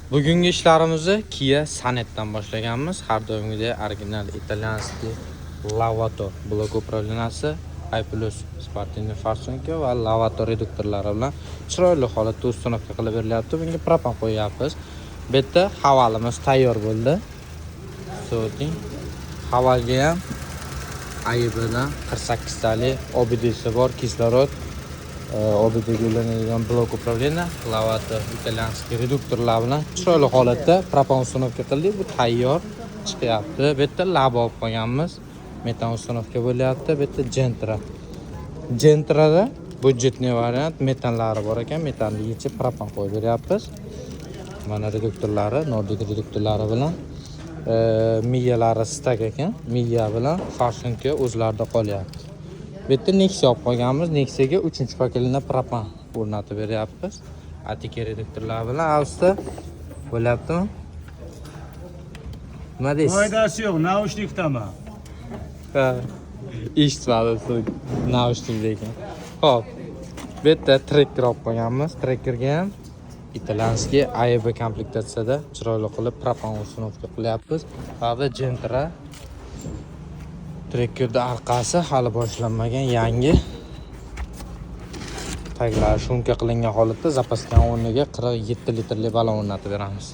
Bugungi ishlarimizni Kia Sonet'dan boshlaganmiz. Har doimgidek original italyanskiy Lavato blok upravleniyasi, i+ sportivniy farsonka va Lavato reduktorlari bilan chiroyli holatda ustunovka qilib berilyapti. Bunga propan qo'yapmiz. Bu yerda havalimiz tayyor bo'ldi. So'ting. Havalga ham aybidan 48 tali OBD'si bor, kislorod OBD'ga ulanadigan blok upravleniya, Lavato italyanskiy reduktorlar bilan chiroyli holatda propan ustunovka qildik. Bu tayyor chiqyapti. Bu yerda laba olib qo'yganmiz. Metan ustunovka bo'lyapti. Bu yerda Gentra'da budjetniy variant metanlari bor ekan. Metanni yechib propan qo'yib beryapmiz. Mana reduktorlari, Nordic reduktorlari bilan miyalari stak ekan. Miya bilan farsonka o'zlarida qolyapti. Bu yerda Nexia olib qo'yganmiz. Nexiaga 3-paketlina propan o'rnatib beryapmiz. Atike reduktorlar bilan avsta bo'lyaptimi? Nima deysiz? Foydasi yo'q, naushnikdaman. Ha. Eshitmadim, naushnikda ekan. Xo'p. Bu yerda trekker olib qo'yganmiz. Trekkerga ham italyanskiy AEB komplektatsiyada chiroyli qilib propan ustunovka qilyapmiz. Va bu Gentra trekkerda orqasi hali boshlanmagan yangi taglari shumka qilingan holatda zapaskani o'rniga 47 litrli balon o'rnatib beramiz.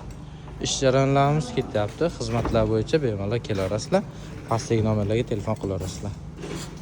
Ish jarayonlarimiz ketyapti. Xizmatlar bo'yicha bemalol kelaverasizlar. Pastdagi nomerlarga telefon qilaverasizlar.